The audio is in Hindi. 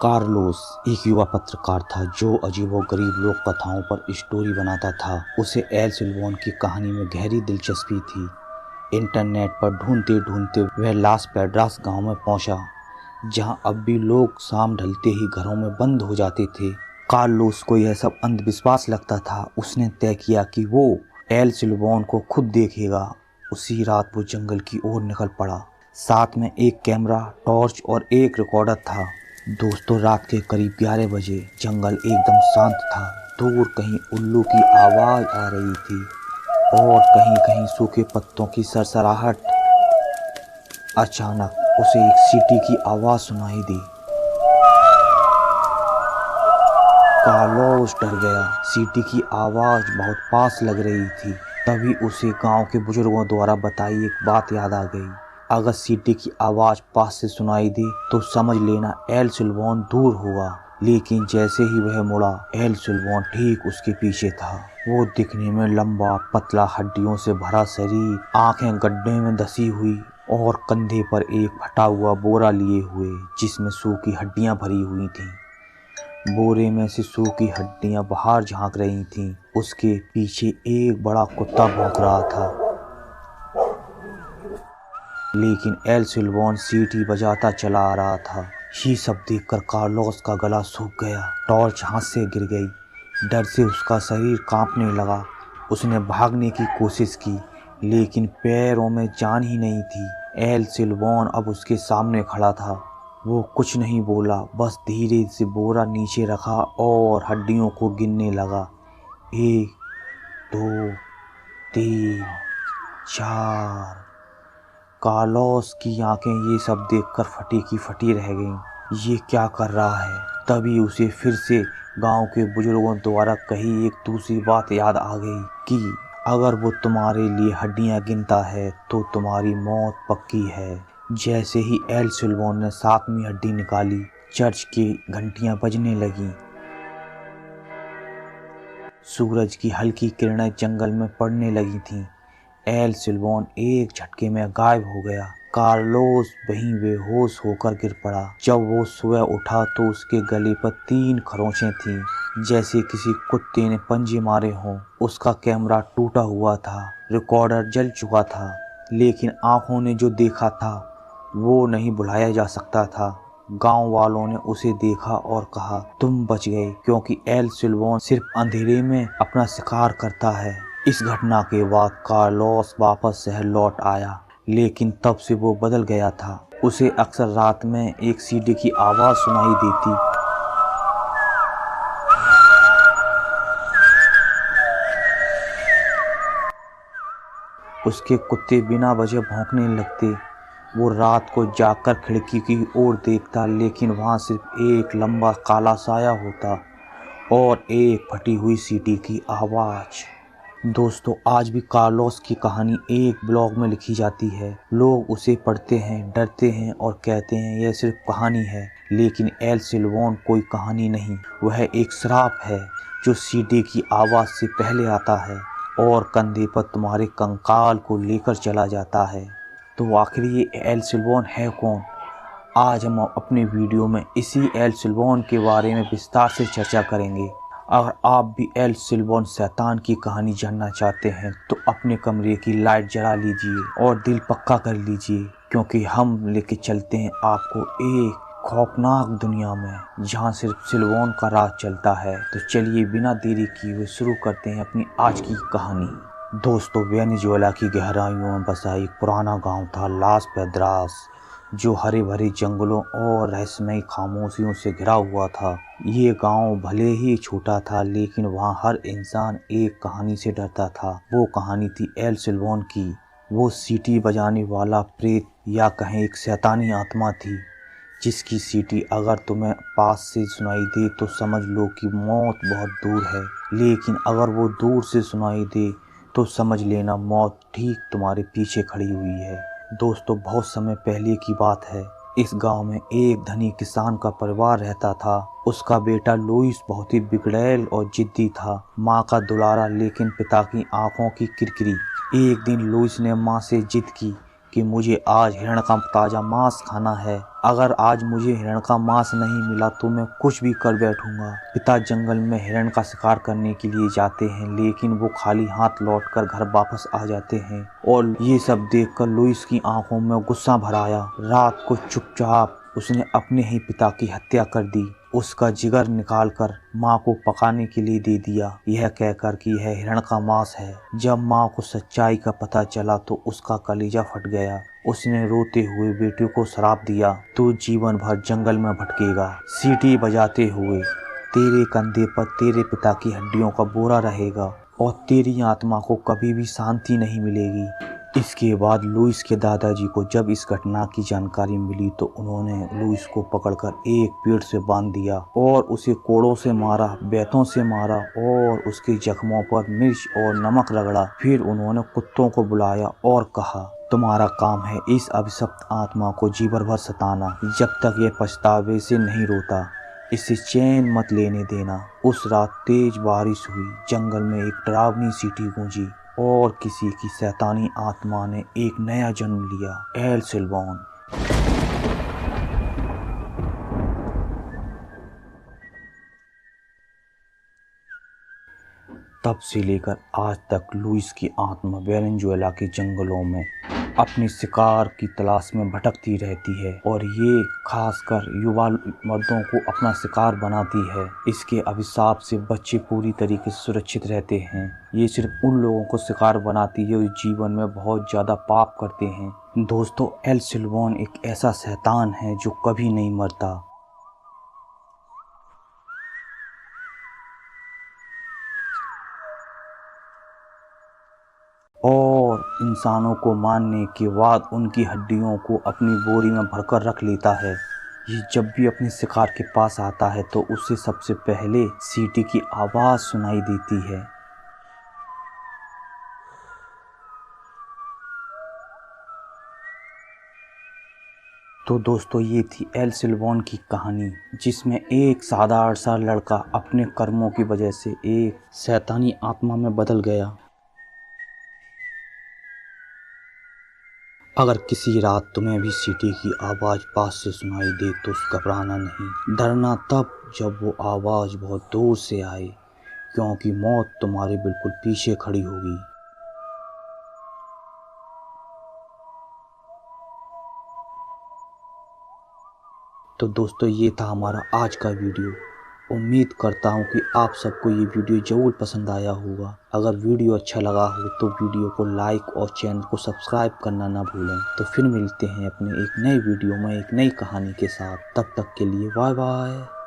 कार्लोस एक युवा पत्रकार था जो अजीबोगरीब लोक कथाओं पर स्टोरी बनाता था। उसे एल सिल्वोन की कहानी में गहरी दिलचस्पी थी। इंटरनेट पर ढूंढते ढूंढते वह लास पेड्रास गांव में पहुंचा, जहां अब भी लोग शाम ढलते ही घरों में बंद हो जाते थे। कार्लोस को यह सब अंधविश्वास लगता था। उसने तय किया कि वो एल सिल्वोन को खुद देखेगा। उसी रात वो जंगल की ओर निकल पड़ा। साथ में एक कैमरा, टॉर्च और एक रिकॉर्डर था। दोस्तों, रात के करीब 11 बजे जंगल एकदम शांत था। दूर कहीं उल्लू की आवाज आ रही थी और कहीं कहीं सूखे पत्तों की सरसराहट। अचानक उसे एक सीटी की आवाज सुनाई दी। कार्लोस डर गया। सीटी की आवाज बहुत पास लग रही थी। तभी उसे गांव के बुजुर्गों द्वारा बताई एक बात याद आ गई। अगर सीटी की आवाज पास से सुनाई दी तो समझ लेना एल सिल्वोन दूर होगा। लेकिन जैसे ही वह मुड़ा, एल सिल्वोन ठीक उसके पीछे था। वो दिखने में लंबा, पतला, हड्डियों से भरा शरीर, आंखें गड्ढे में धसी हुई और कंधे पर एक फटा हुआ बोरा लिए हुए जिसमें सूखी हड्डियां भरी हुई थीं। बोरे में से सूखी हड्डियां बाहर झांक रही थीं। उसके पीछे एक बड़ा कुत्ता भौंक रहा था। लेकिन एल सिल्वोन सीटी बजाता चला आ रहा था। ये सब देखकर कार्लोस का गला सूख गया। टॉर्च हाथ से गिर गई। डर से उसका शरीर कांपने लगा। उसने भागने की कोशिश की, लेकिन पैरों में जान ही नहीं थी। एल सिल्वोन अब उसके सामने खड़ा था। वो कुछ नहीं बोला, बस धीरे से बोरा नीचे रखा और हड्डियों को गिनने लगा। 1, 2, 3, 4। कार्लोस की आंखें ये सब देखकर फटी की फटी रह गईं। ये क्या कर रहा है? तभी उसे फिर से गांव के बुजुर्गों द्वारा कही एक दूसरी बात याद आ गई कि अगर वो तुम्हारे लिए हड्डियां गिनता है तो तुम्हारी मौत पक्की है। जैसे ही एल सिल्वोन ने 7वीं हड्डी निकाली, चर्च की घंटियां बजने लगीं। सूरज की हल्की किरणें जंगल में पड़ने लगी थीं। एल सिल्वोन एक झटके में गायब हो गया। कार्लोस वहीं बेहोश होकर गिर पड़ा। जब वो सुबह उठा तो उसके गले पर 3 खरोंचें थीं, जैसे किसी कुत्ते ने पंजे मारे हों। उसका कैमरा टूटा हुआ था, रिकॉर्डर जल चुका था, लेकिन आंखों ने जो देखा था वो नहीं भुलाया जा सकता था। गांव वालों ने उसे देखा और कहा, तुम बच गए क्योंकि एल सिल्वोन सिर्फ अंधेरे में अपना शिकार करता है। इस घटना के बाद कार्लोस वापस शहर लौट आया, लेकिन तब से वो बदल गया था। उसे अक्सर रात में एक सीटी की आवाज सुनाई देती। उसके कुत्ते बिना वजह भौंकने लगते। वो रात को जागकर खिड़की की ओर देखता, लेकिन वहां सिर्फ एक लंबा काला साया होता और एक फटी हुई सीटी की आवाज। दोस्तों, आज भी कार्लोस की कहानी एक ब्लॉग में लिखी जाती है। लोग उसे पढ़ते हैं, डरते हैं और कहते हैं यह सिर्फ कहानी है। लेकिन एल सिल्वोन कोई कहानी नहीं, वह एक श्राप है जो सीटी की आवाज से पहले आता है और कंधे पर तुम्हारे कंकाल को लेकर चला जाता है। तो आखिर ये एल सिल्वोन है कौन? आज हम अपने वीडियो में इसी एल सिल्वोन के बारे में विस्तार से चर्चा करेंगे। अगर आप भी एल सिल्वोन शैतान की कहानी जानना चाहते हैं तो अपने कमरे की लाइट जला लीजिए और दिल पक्का कर लीजिए, क्योंकि हम लेके चलते हैं आपको एक खौफनाक दुनिया में जहां सिर्फ सिल्वोन का राज चलता है। तो चलिए बिना देरी किए हुए शुरू करते हैं अपनी आज की कहानी। दोस्तों, वेनेजुएला की गहराइयों में बसा एक पुराना गांव था, लास पेड्रास, जो हरे भरे जंगलों और रहस्यमयी खामोशियों से घिरा हुआ था। ये गांव भले ही छोटा था, लेकिन वहाँ हर इंसान एक कहानी से डरता था। वो कहानी थी एल सिल्वोन की। वो सीटी बजाने वाला प्रेत, या कहें एक शैतानी आत्मा थी, जिसकी सीटी अगर तुम्हें पास से सुनाई दे तो समझ लो कि मौत बहुत दूर है, लेकिन अगर वो दूर से सुनाई दे तो समझ लेना मौत ठीक तुम्हारे पीछे खड़ी हुई है। दोस्तों, बहुत समय पहले की बात है। इस गांव में एक धनी किसान का परिवार रहता था। उसका बेटा लुइस बहुत ही बिगड़ैल और जिद्दी था। माँ का दुलारा, लेकिन पिता की आंखों की किरकिरी। एक दिन लुइस ने माँ से जिद की कि मुझे आज हिरण का ताज़ा मांस खाना है। अगर आज मुझे हिरण का मांस नहीं मिला तो मैं कुछ भी कर बैठूंगा। पिता जंगल में हिरण का शिकार करने के लिए जाते हैं, लेकिन वो खाली हाथ लौटकर घर वापस आ जाते हैं और ये सब देखकर लुइस की आंखों में गुस्सा भर आया। रात को चुपचाप उसने अपने ही पिता की हत्या कर दी, उसका जिगर निकालकर माँ को पकाने के लिए दे दिया, यह कहकर कि यह हिरण का मांस है। जब माँ को सच्चाई का पता चला तो उसका कलेजा फट गया। उसने रोते हुए बेटे को श्राप दिया, तू जीवन भर जंगल में भटकेगा, सीटी बजाते हुए तेरे कंधे पर तेरे पिता की हड्डियों का बोरा रहेगा और तेरी आत्मा को कभी भी शांति नहीं मिलेगी। इसके बाद लुइस के दादाजी को जब इस घटना की जानकारी मिली तो उन्होंने लुइस को पकड़कर एक पेड़ से बांध दिया और उसे कोड़ों से मारा, बेतों से मारा और उसके जख्मों पर मिर्च और नमक रगड़ा। फिर उन्होंने कुत्तों को बुलाया और कहा, तुम्हारा काम है इस अभिशप्त आत्मा को जीवन भर सताना, जब तक ये पछतावे से नहीं रोता, इसे चैन मत लेने देना। उस रात तेज बारिश हुई, जंगल में एक डरावनी सीटी गूंजी और किसी की शैतानी आत्मा ने एक नया जन्म लिया, एल सिल्वान। तब से लेकर आज तक लुइस की आत्मा वेनेजुएला के जंगलों में अपने शिकार की तलाश में भटकती रहती है और ये खासकर युवा मर्दों को अपना शिकार बनाती है। इसके अभिशाप से बच्चे पूरी तरीके से सुरक्षित रहते हैं। ये सिर्फ उन लोगों को शिकार बनाती है जो जीवन में बहुत ज़्यादा पाप करते हैं। दोस्तों, एल सिल्वान एक ऐसा शैतान है जो कभी नहीं मरता और इंसानों को मारने के बाद उनकी हड्डियों को अपनी बोरी में भरकर रख लेता है। ये जब भी अपने शिकार के पास आता है तो उसे सबसे पहले सीटी की आवाज़ सुनाई देती है। तो दोस्तों, ये थी एल सिल्वान की कहानी, जिसमें एक साधारण सा लड़का अपने कर्मों की वजह से एक शैतानी आत्मा में बदल गया। अगर किसी रात तुम्हें भी सीटी की आवाज़ पास से सुनाई दे तो घबराना नहीं, डरना तब जब वो आवाज़ बहुत दूर से आए, क्योंकि मौत तुम्हारे बिल्कुल पीछे खड़ी होगी। तो दोस्तों, ये था हमारा आज का वीडियो। उम्मीद करता हूँ कि आप सबको ये वीडियो ज़रूर पसंद आया होगा। अगर वीडियो अच्छा लगा हो तो वीडियो को लाइक और चैनल को सब्सक्राइब करना ना भूलें। तो फिर मिलते हैं अपने एक नए वीडियो में एक नई कहानी के साथ। तब तक के लिए बाय बाय।